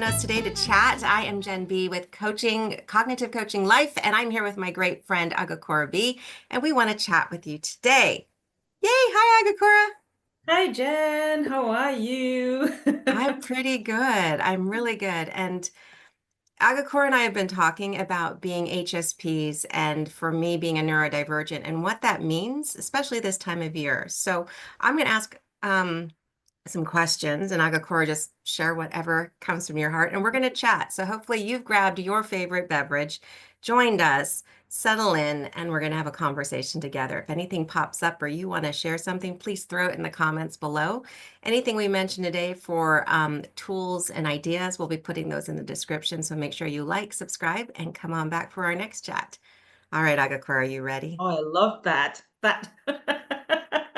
us today to chat. I am Jen B with Coaching, Cognitive Coaching Life, and I'm here with my great friend Agakura B, and we want to chat with you today. Yay! Hi, Agakura. Hi Jen, how are you? I'm pretty good. I'm really good. And Agakura and I have been talking about being HSPs and for me being a neurodivergent and what that means, especially this time of year. So I'm going to ask some questions, and Agakura, just share whatever comes from your heart, and we're going to chat. So hopefully you've grabbed your favorite beverage, joined us, settle in, and we're going to have a conversation together. If anything pops up or you want to share something, please throw it in the comments below. Anything we mentioned today for tools and ideas, we'll be putting those in the description. So make sure you like, subscribe, and come on back for our next chat. All right, Agakura, are you ready? Oh, I love that. That.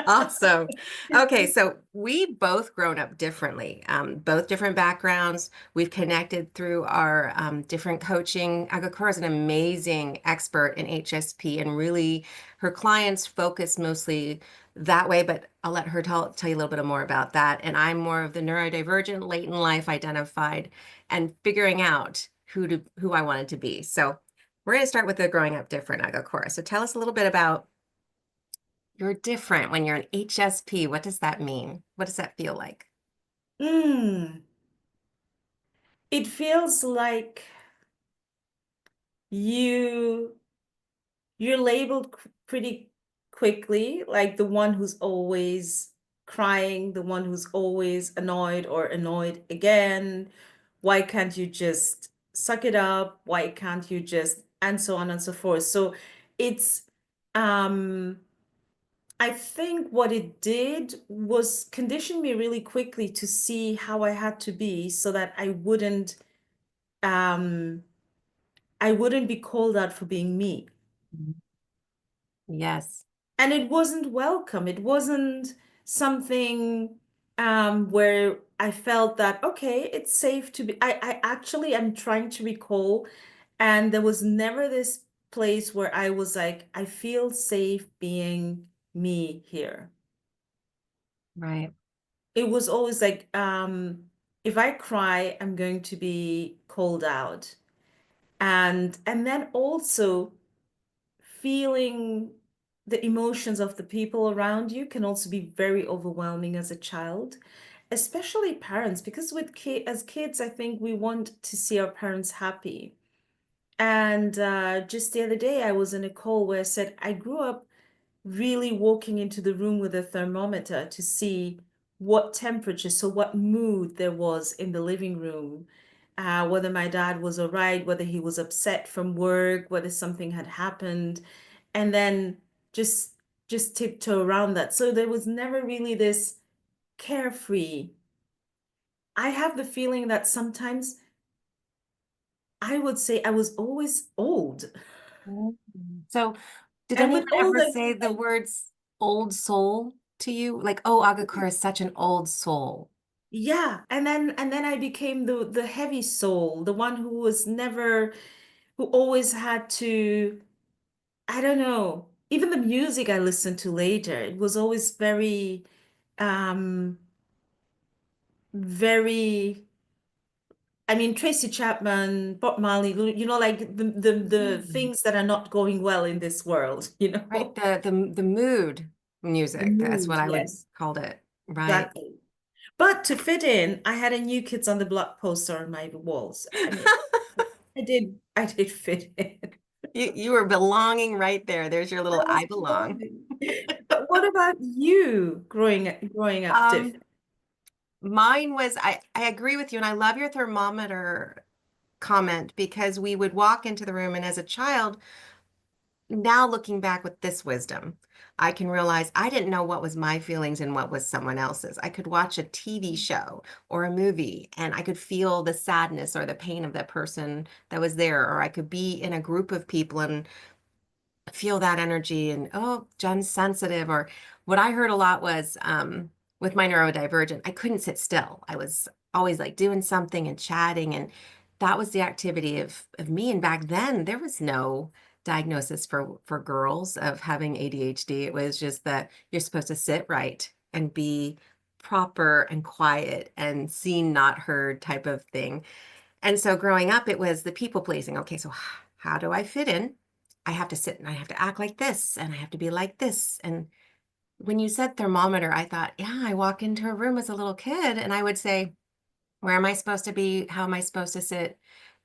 Awesome. Okay, so we both grown up differently, both different backgrounds. We've connected through our different coaching. Agakura is an amazing expert in HSP, and really her clients focus mostly that way, but I'll let her tell you a little bit more about that. And I'm more of the neurodivergent, late in life identified, and figuring out who I wanted to be. So we're going to start with the growing up different, Agakura. So tell us a little bit about you're different when you're an HSP. What does that mean? What does that feel like? Mm, it feels like you you're labeled pretty quickly, like the one who's always crying, the one who's always annoyed or annoyed again. Why can't you just suck it up? Why can't you just, and so on and so forth. So it's um I think what it did was condition me really quickly to see how I had to be so that um I wouldn't be called out for being me. Mhm. Yes. And it wasn't welcome. It wasn't something where I felt that okay, it's safe to be. I actually am trying to recall, and there was never this place where I was like, I feel safe being me here. Right. It was always like, if I cry, I'm going to be called out. And then also feeling the emotions of the people around you can also be very overwhelming as a child, especially parents, because as kids, I think we want to see our parents happy. And just the other day, I was in a call where I said I grew up really walking into the room with a thermometer to see what temperature, so what mood there was in the living room, whether my dad was all right, whether he was upset from work, whether something had happened, and then just just tiptoe around that. So there was never really this carefree. I have the feeling that sometimes I would say I was always old. Mhm. So, did And anyone with old, ever I say mean the like, words old soul to you? Like, oh, Agakura is such an old soul. yeah, and then I became the heavy soul, the one who was never, who always had to, I don't know, even the music I listened to later, it was always um very, I mean, Tracy Chapman, Bob Marley, like the Mhm. things that are not going well in this world, Right. The mood the music. That's mood, what I would yes, called it. Right. exactly. But to fit in, I had a New Kids on the Block poster on my walls. I mean, I did fit in. You were belonging right there. There's your I little was I belong. blooming. But what about you growing up Um, different? Mine was I agree with you, and I love your thermometer comment because we would walk into the room, and as a child, now looking back with this wisdom, I can realize I didn't know what was my feelings and what was someone else's. I could watch a TV show or a movie and I could feel the sadness or the pain of that person that was there, or I could be in a group of people and feel that energy and oh, Jen's sensitive. Or what I heard a lot was with my neurodivergent, I couldn't sit still. I was always like doing something and chatting, and that was the activity of me. And back then there was no diagnosis for girls of having ADHD. It was just that you're supposed to sit right and be proper and quiet and seen not heard type of thing. And so growing up, it was the people pleasing. Okay, so how do I fit in? I have to sit and I have to act like this and I have to be like this. And when you said thermometer, I thought, yeah, I walk into a room as a little kid and I would say, where am I supposed to be? How am I supposed to sit?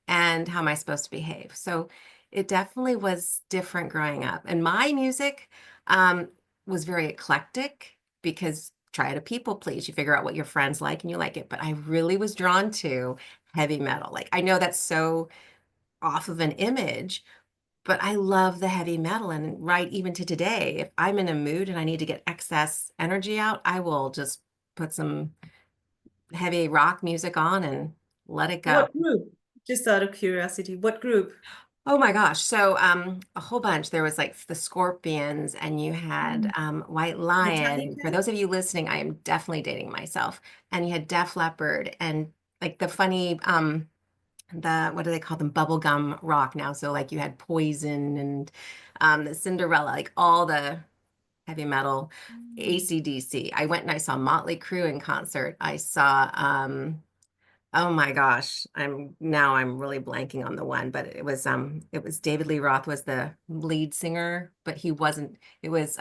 And how am I supposed to behave? So it definitely was different growing up. And my music um, was very eclectic because try to people please. You figure out what your friends like and you like it. But I really was drawn to heavy metal. Like I know that's so off of an image, but I love the heavy metal. And right even to today, if I'm in a mood and I need to get excess energy out, I will just put some heavy rock music on and let it go. What group? Just out of curiosity, what group? Oh my gosh. So a whole bunch. There was like the Scorpions and you had Mm. White Lion. For Metallica? those of you listening, I am definitely dating myself. And you had Def Leppard and like the funny the what do they call them? Bubblegum rock now. So like you had Poison and the Cinderella, like all the heavy metal, Mm. AC/DC. I went and I saw Motley Crue in concert. I saw oh my gosh, I'm really blanking on the one, but it was David Lee Roth was the lead singer, but he wasn't it was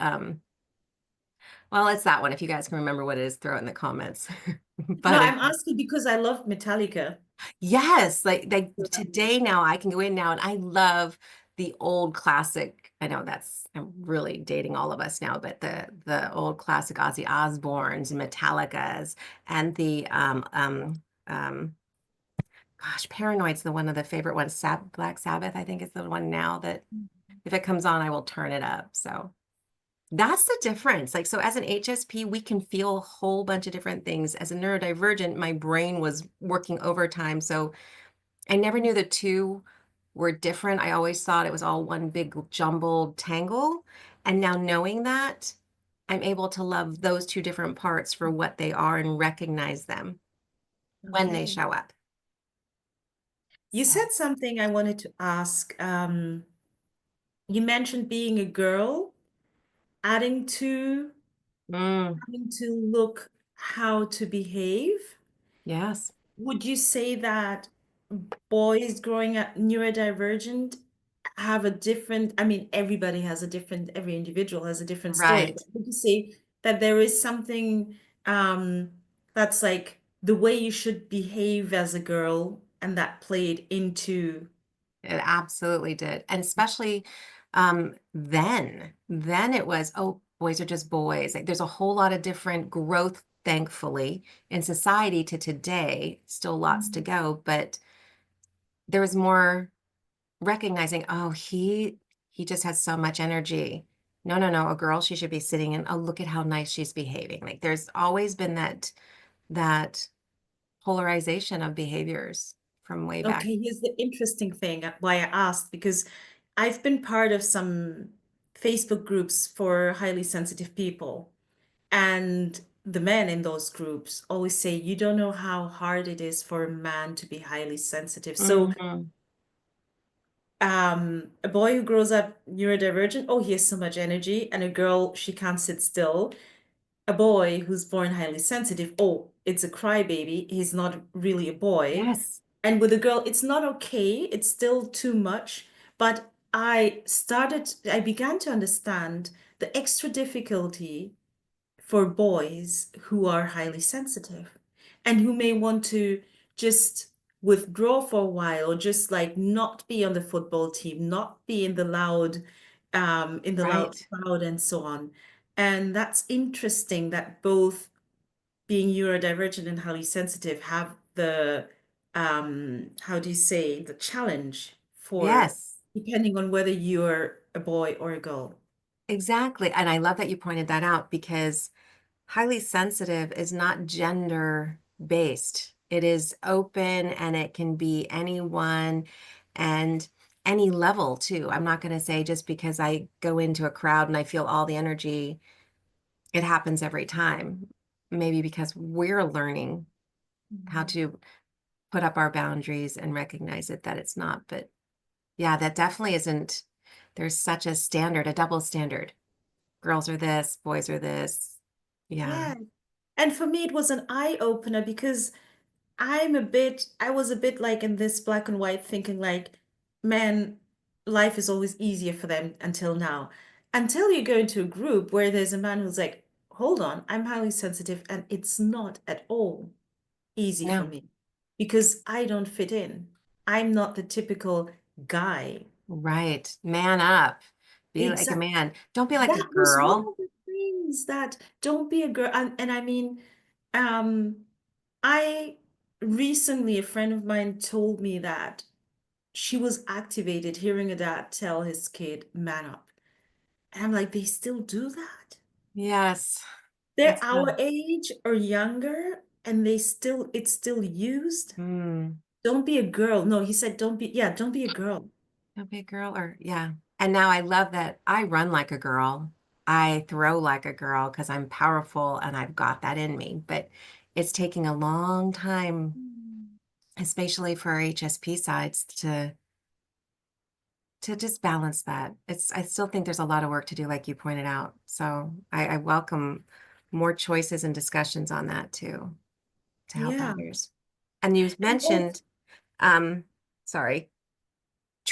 well, it's that one. If you guys can remember what it is, throw it in the comments. No, But I'm asking because I love Metallica. yes, like So that today now I can go in now and I love the old classic. I know that's I'm really dating all of us now, but the old classic Ozzy Osbournes and Metallicas and the um gosh, Paranoid's the one of the favorite ones. Black Sabbath, I think is the one now that if it comes on, I will turn it up. So that's the difference. Like, so as an HSP, we can feel a whole bunch of different things. As a neurodivergent, my brain was working overtime. So I never knew the two were different. I always thought it was all one big jumbled tangle. And now knowing that, I'm able to love those two different parts for what they are and recognize them when they Okay. show up. You So, said something I wanted to ask. You mentioned being a girl, adding to mm, having to look how to behave. yes, Would you say that boys growing up neurodivergent have a different, I mean, everybody has a different, every individual has a different story, right. but would you say that there is something um that's like the way you should behave as a girl and that played into It absolutely did. And especially then it was, oh, boys are just boys. Like there's a whole lot of different growth, thankfully, in society to today. Still lots to go, but there was more recognizing, oh, he just has so much energy. No, no, no, a girl, she should be sitting and oh, look at how nice she's behaving. Like there's always been that polarization of behaviors from way back. Okay, here's the interesting thing why I asked, because I've been part of some Facebook groups for highly sensitive people. And the men in those groups always say, you don't know how hard it is for a man to be highly sensitive. So, Mhm. a boy who grows up neurodivergent, oh, he has so much energy. And a girl, she can't sit still. A boy who's born highly sensitive, oh, it's a crybaby. He's not really a boy. Yes. And with a girl, it's not okay. It's still too much. But I began to understand the extra difficulty for boys who are highly sensitive and who may want to just withdraw for a while or just like not be on the football team, not be in the loud Right. crowd and so on. And that's interesting that both being neurodivergent and highly sensitive have the how do you say, the challenge for Yes, depending on whether you're a boy or a girl. exactly. And I love that you pointed that out because highly sensitive is not gender based. It is open and it can be anyone and any level too. I'm not going to say just because I go into a crowd and I feel all the energy, it happens every time. Maybe because we're learning how Mhm. to put up our boundaries and recognize it that it's not. But yeah, that definitely isn't, there's such a standard, a double standard. Girls are this, boys are this. Yeah. Yeah. And for me, it was an eye opener because I was a bit like in this black and white thinking like, man, life is always easier for them until now. Until you go into a group where there's a man who's like, hold on, I'm highly sensitive and it's not at all easy for Yeah, me because I don't fit in. I'm not the typical guy. right. Man up. Be like a Exactly. man. Don't be like a That was one girl. of the things that don't be a girl. And I mean, um, I recently, a friend of mine told me that she was activated hearing a dad tell his kid, man up. And I'm like, they still do that? Yes. They're It's our age or younger, and it's still used. mm, Don't be a girl. No, he said, don't be, yeah, don't be a girl. don't be a girl or yeah. And now I love that I run like a girl. I throw like a girl because I'm powerful and I've got that in me. But it's taking a long time, Mm. especially for our HSP sides, to just balance that. I still think there's a lot of work to do, like you pointed out. So I welcome more choices and discussions on that too, to help Yeah. others. And you And also, mentioned, sorry,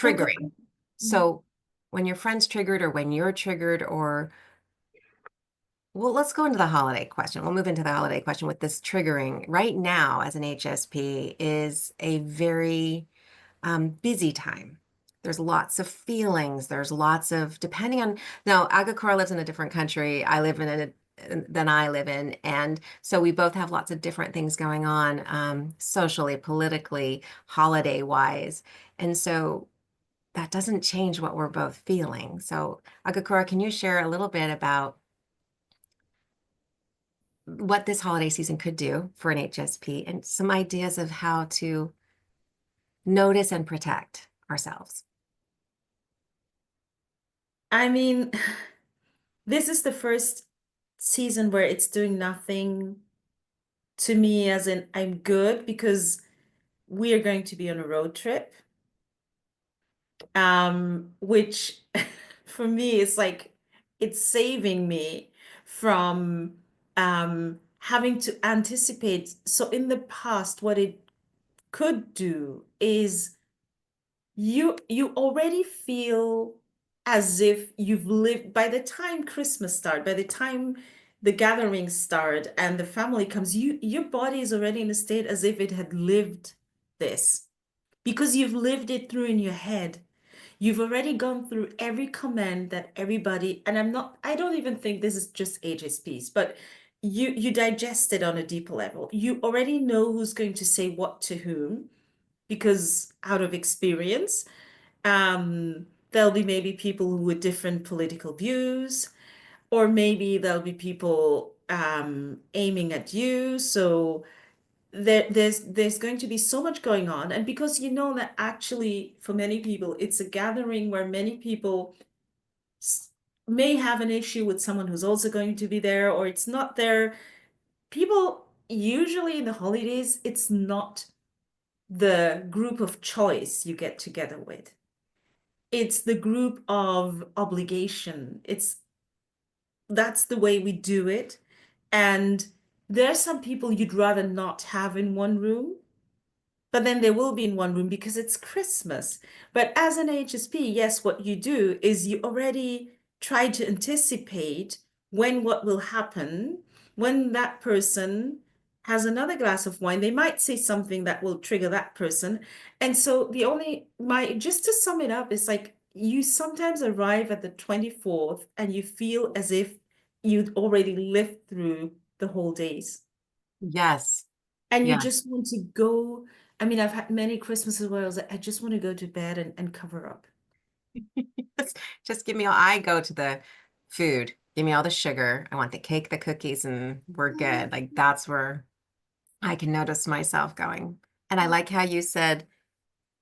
no, go. triggering. So when your friend's triggered or when you're triggered or well, let's go into the holiday question. We'll move into the holiday question with this triggering. Right now, as an HSP, is a very busy time. There's lots of feelings. There's lots of, depending on, now, Agakor lives in a different country. I live in a, than I live in. And so we both have lots of different things going on socially, politically, holiday wise. And so that doesn't change what we're both feeling. So, Agakora, can you share a little bit about what this holiday season could do for an HSP and some ideas of how to notice and protect ourselves? I mean, this is the first season where it's doing nothing to me, as in I'm good because we are going to be on a road trip, which for me is like it's saving me from having to anticipate. So in the past, what it could do is you already feel as if you've lived by the time Christmas start, by the time the gatherings start and the family comes, your body is already in a state as if it had lived this because you've lived it through in your head. You've already gone through every comment that everybody, and I don't even think this is just HSPs, but you digest it on a deeper level. You already know who's going to say what to whom because out of experience. There'll be maybe people with different political views, or maybe there'll be people aiming at you. So there's going to be so much going on. And because you know that actually for many people, it's a gathering where many people may have an issue with someone who's also going to be there, or it's not there. People usually in the holidays, it's not the group of choice you get together with. It's the group of obligation. That's the way we do it. And there are some people you'd rather not have in one room, but then they will be in one room because it's Christmas. But as an HSP, yes, what you do is you already try to anticipate when what will happen when that person has another glass of wine. They might say something that will trigger that person. And so just to sum it up, it's like you sometimes arrive at the 24th and you feel as if you'd already lived through the whole days Yes. and you Yes. just want to go. I mean, I've had many Christmases where I was like, I just want to go to bed and cover up. Just give me all, I go to the food. Give me all the sugar. I want the cake, the cookies, and we're good. Like that's where I can notice myself going. And I like how you said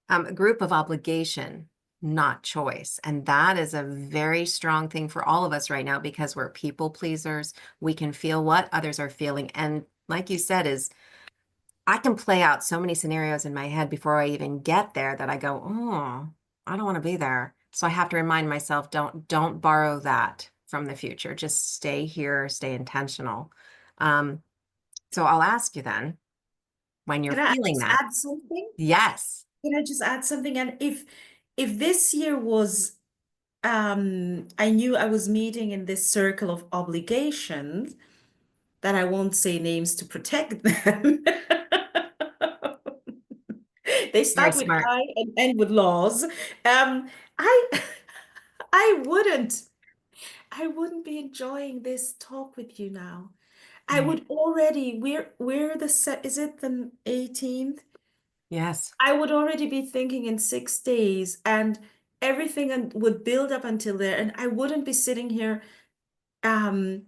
a group of obligation, not choice. And that is a very strong thing for all of us right now because we're people pleasers. We can feel what others are feeling. And like you said, is I can play out so many scenarios in my head before I even get there that I go, oh, I don't want to be there. So I have to remind myself, don't borrow that from the future. Just stay here, stay intentional. Um, so I'll ask you then, when you're Can I feeling just that. add something? Yes. Can I just add something? And if this year was I knew I was meeting in this circle of obligations that I won't say names to protect them. They Very start with smart. I and end with laws. I I wouldn't. I wouldn't be enjoying this talk with you now. I Right. would already, we're the set, is it the 18th? Yes. I would already be thinking in 6 days and everything would build up until there. And I wouldn't be sitting here um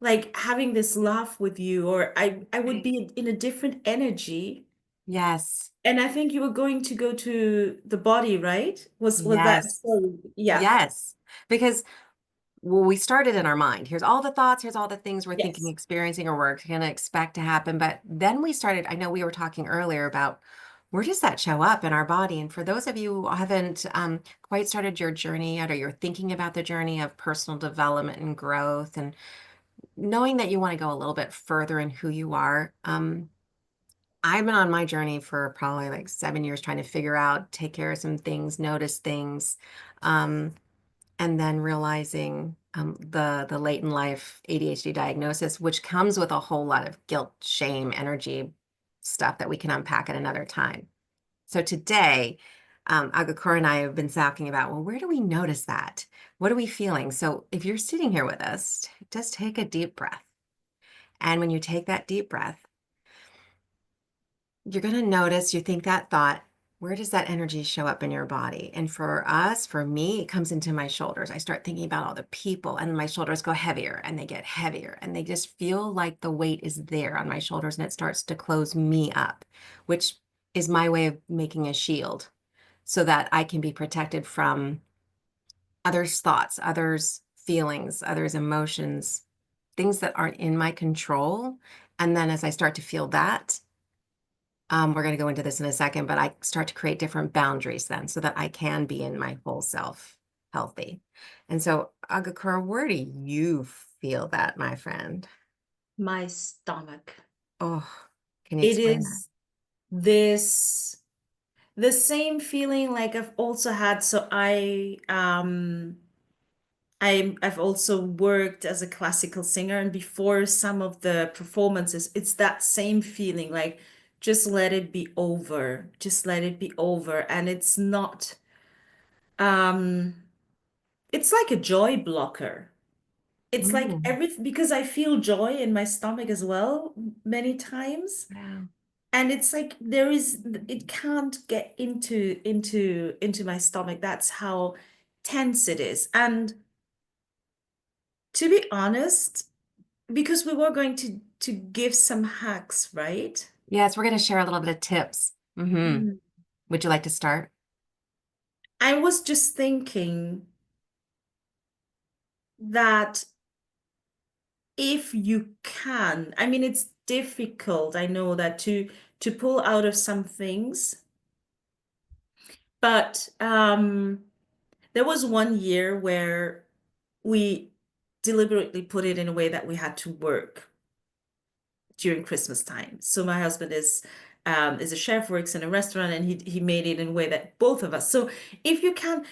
like having this laugh with you, or I would Right. be in a different energy. Yes. And I think you were going to go to the body, right? Was that Yes. sorry. Yeah. Yes. Because well, we started in our mind. Here's all the thoughts, here's all the things we're thinking, Yes. experiencing, or we're going to expect to happen. But then we started, I know we were talking earlier about where does that show up in our body? And for those of you who haven't quite started your journey yet, or you're thinking about the journey of personal development and growth, and knowing that you want to go a little bit further in who you are, I've been on my journey for probably like 7 years trying to figure out, take care of some things, notice things. Um, and then realizing the late in life ADHD diagnosis, which comes with a whole lot of guilt, shame, energy stuff that we can unpack at another time. So today, Agakor and I have been talking about, well, where do we notice that? What are we feeling? So if you're sitting here with us, just take a deep breath. And when you take that deep breath, you're going to notice, you think that thought, where does that energy show up in your body? And for us, for me, it comes into my shoulders. I start thinking about all the people, and my shoulders go heavier and they get heavier. And they just feel like the weight is there on my shoulders and it starts to close me up, which is my way of making a shield so that I can be protected from others' thoughts, others' feelings, others' emotions, things that aren't in my control. And then as I start to feel that, we're going to go into this in a second, but I start to create different boundaries then so that I can be in my whole self healthy. And so, Agakura, where do you feel that, my friend? My stomach. Oh, can you It explain that? is this the same feeling like I've also had. So I've also worked as a classical singer, and before some of the performances, it's that same feeling like just let it be over, just let it be over. And um it's like a joy blocker. It's like Mm, because I feel joy in my stomach as well many times. yeah. And it's like it can't get into my stomach. That's how tense it is. And to be honest, because we were going to give some hacks, right? Yes, we're going to share a little bit of tips. Mm. Would you like to start? I was just thinking that if you can, I mean, it's difficult, I know that to pull out of some things, but there was one year where we deliberately put it in a way that we had to work during Christmas time. So my husband is a chef, works in a restaurant, and he made it in a way that both of us. So if you can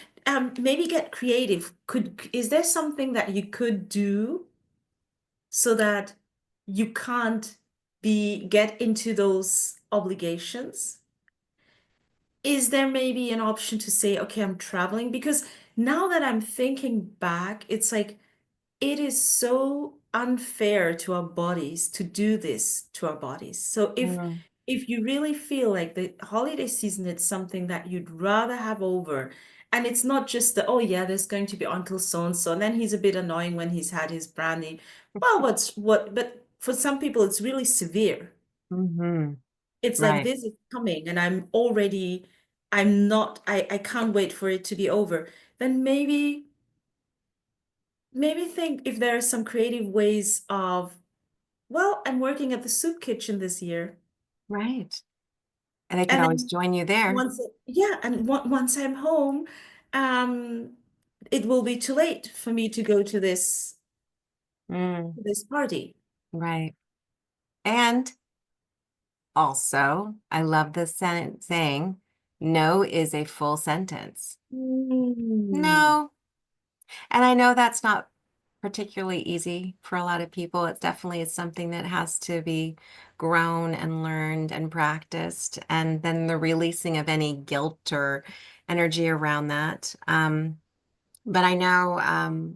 maybe get creative, is there something that you could do so that you can't get into those obligations? Is there maybe an option to say, okay, I'm traveling? Because now that I'm thinking back, it's like it is so unfair to our bodies to do this to our bodies. So Mm, if you really feel like the holiday season is something that you'd rather have over, and it's not just the, oh yeah, there's going to be Uncle so and so, and then he's a bit annoying when he's had his brandy. Well, but for some people it's really severe. hmm. It's like Right, this is coming and I can't wait for it to be over. Then maybe think if there are some creative ways of, well, I'm working at the soup kitchen this year. right. And they could And always then join you there. once I'm home, um, it will be too late for me to go to Mm, this party. right. And Also, I love this saying, no is a full sentence. Mm. No. And I know that's not particularly easy for a lot of people. It definitely is something that has to be grown and learned and practiced. And then the releasing of any guilt or energy around that. But I know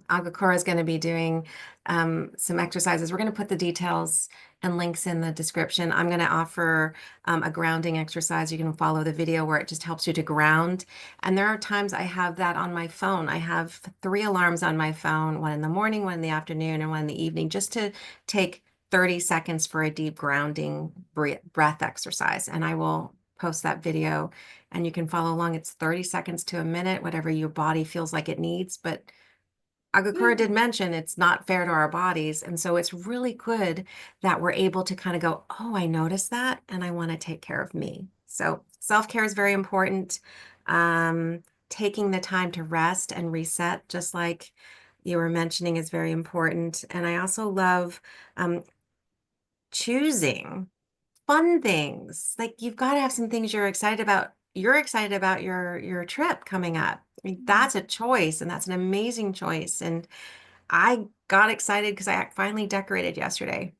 Agakura is going to be doing some exercises. We're going to put the details and links in the description. I'm going to offer a grounding exercise. You can follow the video where it just helps you to ground. And there are times I have that on my phone. I have 3 alarms on my phone, one in the morning, one in the afternoon, and one in the evening, just to take 30 seconds for a deep grounding breath exercise. And I will post that video and you can follow along. It's 30 seconds to a minute, whatever your body feels like it needs. But Agakura did mention it's not fair to our bodies. And so it's really good that we're able to kind of go, oh, I noticed that and I want to take care of me. So self-care is very important. Taking the time to rest and reset, just like you were mentioning, is very important. And I also love um, choosing fun things. Like you've got to have some things you're excited about. You're excited about your trip coming up. I mean, that's a choice and that's an amazing choice. And I got excited because I finally decorated yesterday.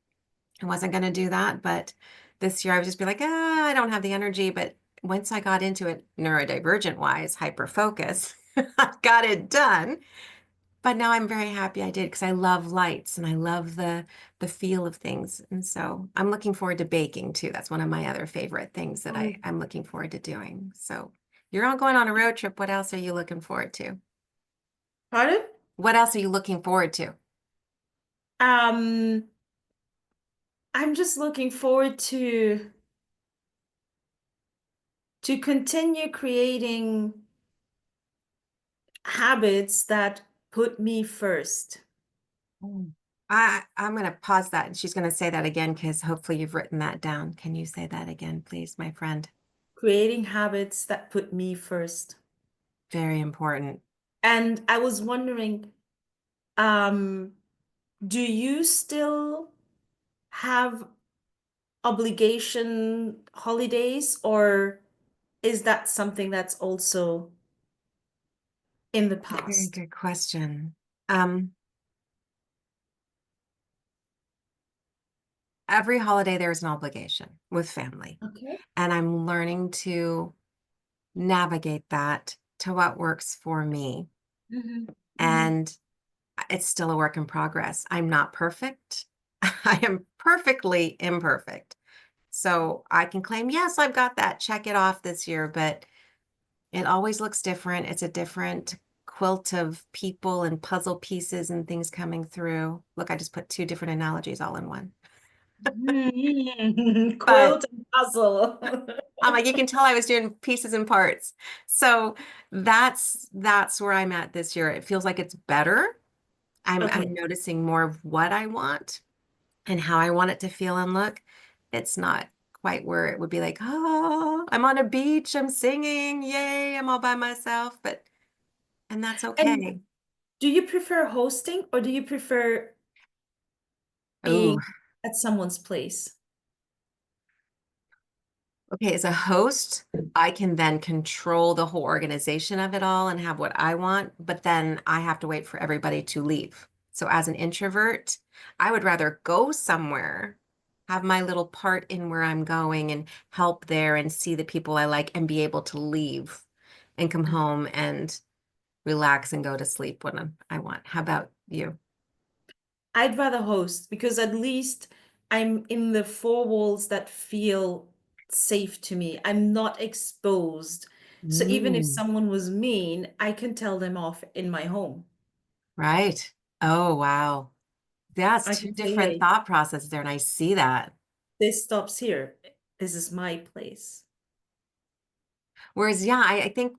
I wasn't going to do that, but this year I would just be like, ah, I don't have the energy. But once I got into it, neurodivergent wise, hyper focus, I got it done. But now I'm very happy I did because I love lights and I love the feel of things. And so I'm looking forward to baking too. That's one of my other favorite things that Oh, I'm looking forward to doing. So you're all going on a road trip. What else are you looking forward to? pardon? What else are you looking forward to? Um, I'm just looking forward to continue creating habits that put me first. Mm. I'm going to pause that and she's going to say that again because hopefully you've written that down. Can you say that again, please, my friend? Creating habits that put me first. Very important. And I was wondering, um, do you still have obligation holidays, or is that something that's also in the Very past? good question. Um, every holiday there's an obligation with family. Okay. And I'm learning to navigate that to what works for me. Hmm. Hmm. And it's still a work in progress. I'm not perfect. I am perfectly imperfect. So I can claim, yes, I've got that, check it off this year, but it always looks different. It's a different quilt of people and puzzle pieces and things coming through. Look, I just put 2 different analogies all in one. But Quilt and puzzle. I'm like, you can tell I was doing pieces and parts. So that's where I'm at this year. It feels like it's better. I'm Okay. noticing more of what I want and how I want it to feel and look. It's not quite where it would be like, oh, I'm on a beach, I'm singing, yay, I'm all by myself. And that's And okay. do you prefer hosting or do you prefer Oh, being at someone's place? okay, as a host, I can then control the whole organization of it all and have what I want, but then I have to wait for everybody to leave. So as an introvert, I would rather go somewhere, have my little part in where I'm going and help there and see the people I like and be able to leave and come home and relax and go to sleep when I want. How about you? I'd rather host because at least I'm in the four walls that feel safe to me. I'm not exposed. So even if Mm, someone was mean, I can tell them off in my home. right. Oh, wow. That's I two can say, different hey, thought processes there, and I see that. this stops here. This is my place. Whereas, yeah, I think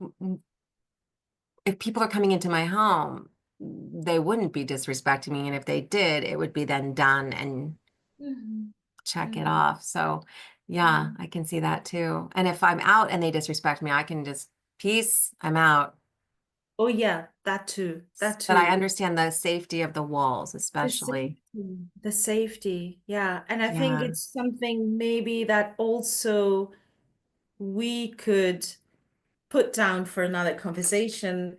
if people are coming into my home, they wouldn't be disrespecting me. And if they did, it would be then done and Mhm. check it Mhm. off. So, yeah, Mhm. I can see that too. And if I'm out and they disrespect me, I can just, peace, I'm out. Oh, yeah. that too, that But I too. understand the safety of the walls, The especially. safety, the safety, yeah. And I think Yeah. it's something maybe that also we could put down for another conversation.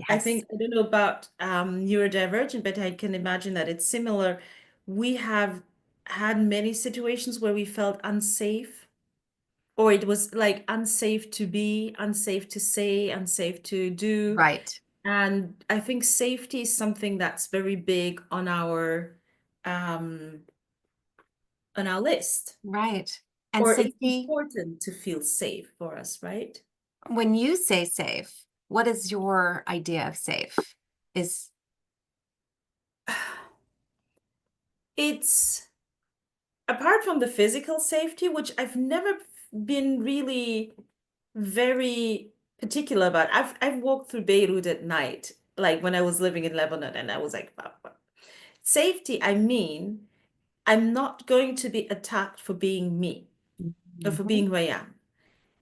I Yes. think, I don't know about neurodivergent, but I can imagine that it's similar. We have had many situations where we felt unsafe, or it was like unsafe to be, unsafe to say, unsafe to do. Right. And I think safety is something that's very big um on our list. Right. And Or it's safety, important to feel safe for us, right? when you say safe, what is your idea of safe? Is It's apart from the physical safety, which I've never been really very particular about. I've walked through Beirut at night, like when I was living in Lebanon, and I was like, "Wow, wow." Safety, I mean, I'm not going to be attacked for being me or for Mhm. being who I am.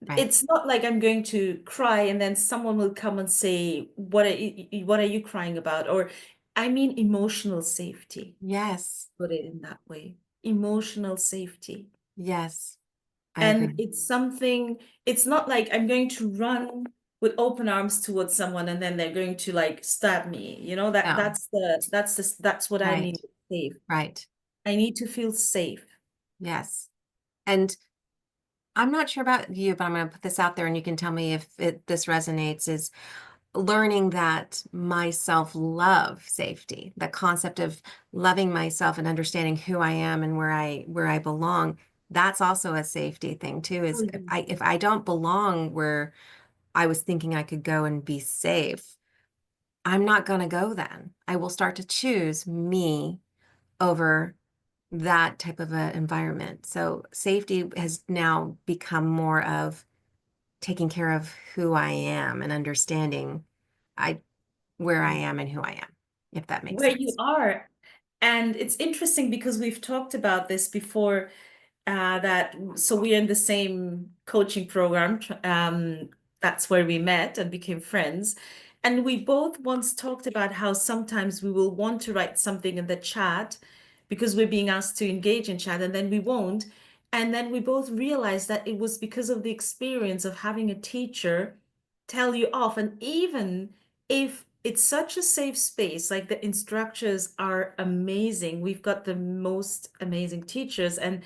Right. It's not like I'm going to cry and then someone will come and say, what are you crying about? Or I mean emotional safety. Yes. Put it in that way. Emotional safety. Yes. I And agree. it's something, it's not like I'm going to run with open arms towards someone and then they're going to like stab me. You know, No. that's what I Right. mean with safe. Right. I need to feel safe. Yes. And I'm not sure about you, but I'm going to put this out there and you can tell me if this resonates is learning that my self-love safety, the concept of loving myself and understanding who I am and where I belong, that's also a safety thing too, Oh, is if yeah. I don't belong where I was thinking I could go and be safe, I'm not going to go then. I will start to choose me over that type of an environment. So safety has now become more of taking care of who I am and understanding I where I am and who I am, if that makes Where you sense. are. And it's interesting because we've talked about this before, that so we're in the same coaching program. That's where we met and became friends. And we both once talked about how sometimes we will want to write something in the chat because we're being asked to engage in chat, and then we won't. And then we both realized that it was because of the experience of having a teacher tell you off. And even if it's such a safe space, like the instructors are amazing, we've got the most amazing teachers, and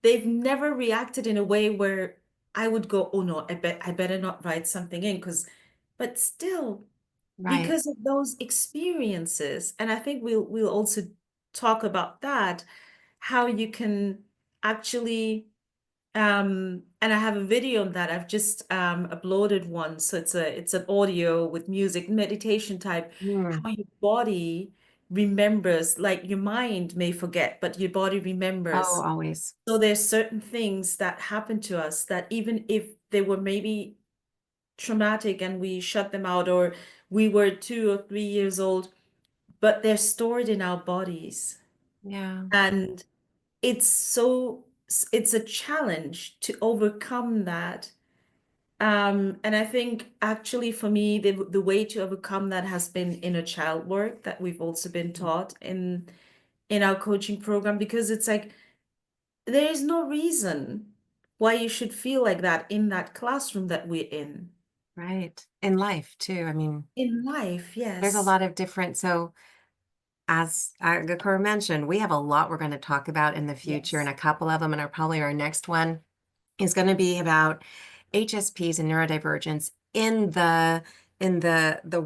they've never reacted in a way where I would go, oh no, I better not write something in because, but still, Right. because of those experiences, and I think we'll also talk about that, how you can actually and I have a video on that. I've just uploaded one. So it's an audio with music, meditation type, Mm. how your body remembers, like your mind may forget, but your body Oh, remembers. always. So there's certain things that happen to us that even if they were maybe traumatic and we shut them out, or we were 2 or 3 years old, but they're stored in our bodies. Yeah. And it's so it's a challenge to overcome that. And I think actually for me, the way to overcome that has been inner child work that we've also been taught in our coaching program, because it's like there is no reason why you should feel like that in that classroom that we're in. Right. In life too. I mean, In life, there's a yes. lot of different, so as Agakor mentioned, we have a lot we're going to talk about in the future, and Yes. a couple of them, and are probably our next one is going to be about HSPs and neurodivergence in the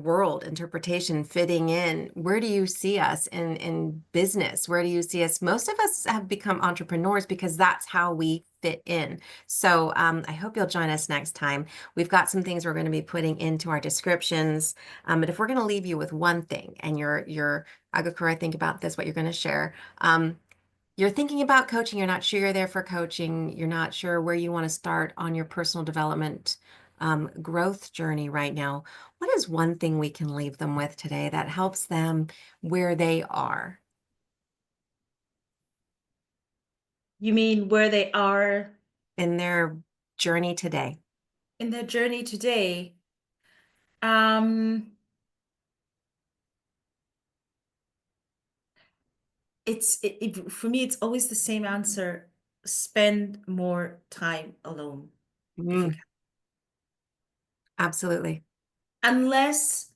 world interpretation fitting in. Where do you see us in business? Where do you see us? Most of us have become entrepreneurs because that's how we fit in. So I hope you'll join us next time. We've got some things we're going to be putting into our descriptions. But if we're going to leave you with one thing, and you're Agakura, think about this, what you're going to share. You're thinking about coaching, you're not sure you're there for coaching, you're not sure where you want to start on your personal development growth journey right now. What is one thing we can leave them with today that helps them where they are You mean where they are in their journey today? in their journey today? Um, for me, it's always the same answer. Spend more time alone if you Mm, can. absolutely. Unless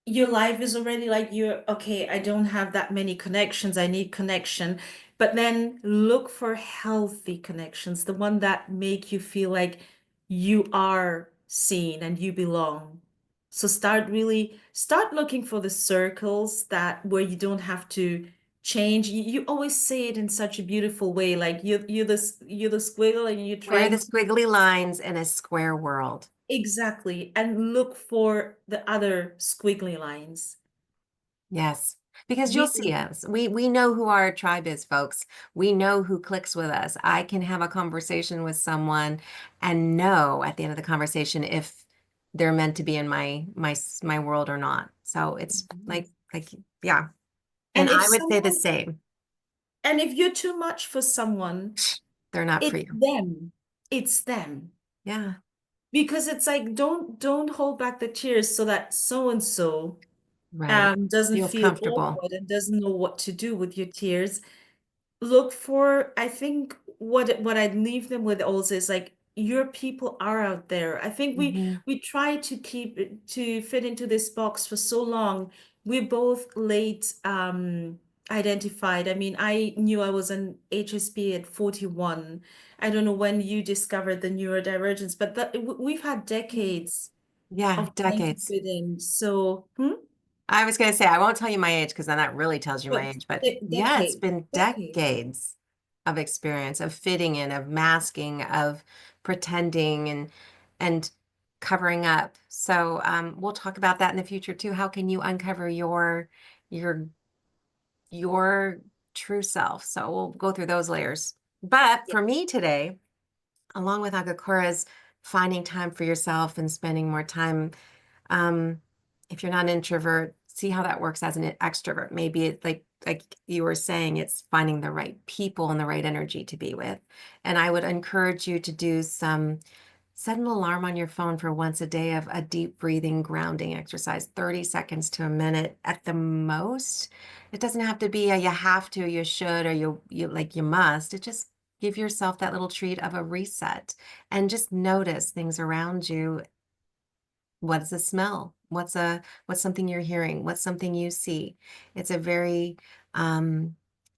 your life is already like you're okay, I don't have that many connections, I need connection. But then look for healthy connections, the one that make you feel like you are seen and you belong. So start looking for the circles that where you don't have to change. You always say it in such a beautiful way, like you're the squiggle and you're Where the trying to squiggly lines in a square world. exactly and look for the other squiggly lines. Yes, because you'll We see us. We know who our tribe is, folks. We know who clicks with us. I can have a conversation with someone and know at the end of the conversation if they're meant to be in my world or not. So it's Mhm. like yeah. And And if I would say the someone, same. and if you're too much for someone, They're not for it's you. them. It's them. Yeah, Because it's like don't hold back the tears so that so and so right. doesn't Feels feel comfortable. awkward and doesn't know what to do with your tears. Look for, I think what I'd leave them with also is like your people are out there. I think we Hmm. we try to keep it to fit into this box for so long. We're both late identified. I mean, I knew I was an HSP at 41. I don't know when you discovered the neurodivergence, but we've had decades Yeah, of trying to decades. fit in. So, I was going to say, I won't tell you my age because then that really tells you my but age. But yeah, it's decades, been decades. decades of experience of fitting in, of masking, of pretending and covering up. So we'll talk about that in the future too. How can you uncover your your true self? So we'll go through those layers. But Yeah. for me today, along with Agakura's finding time for yourself and spending more time um, if you're not an introvert, see how that works as an extrovert. Maybe it's like you were saying, it's finding the right people and the right energy to be with. And I would encourage you to do set an alarm on your phone for once a day of a deep breathing grounding exercise, 30 seconds to a minute at the most. It doesn't have to be a you have to, you should, or you must. It just give yourself that little treat of a reset and just notice things around you. What's a smell? What's something you're hearing? What's something you see? It's a very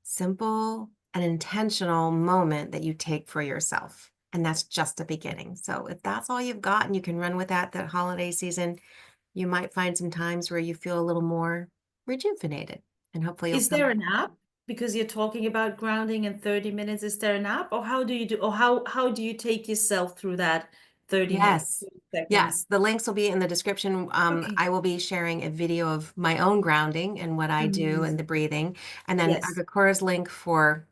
simple and intentional moment that you take for yourself. And that's just a beginning. So if that's all you've got and you can run with that holiday season, you might find some times where you feel a little more rejuvenated and hopefully you'll Is feel there an app? Because you're talking about grounding in 30 minutes. Is there an app? Or how do you do, or how do you take yourself through that 30 minutes, yes. 30 seconds? Yes, the links will be in the description. Okay. I will be sharing a video of my own grounding and what I do and the Amazing. breathing. And then Yes. Agakura's link for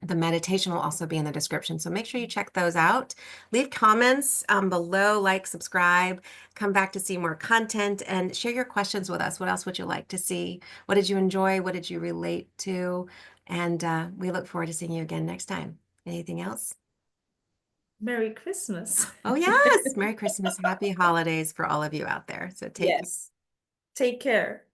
the meditation will also be in the description. So make sure you check those out. Leave comments below, like, subscribe, come back to see more content, and share your questions with us. What else would you like to see? What did you enjoy? What did you relate to? And we look forward to seeing you again next time. Anything else? Merry Christmas. Oh, yes. Merry Christmas. Happy holidays for all of you out there. So take care. Yes. Take care.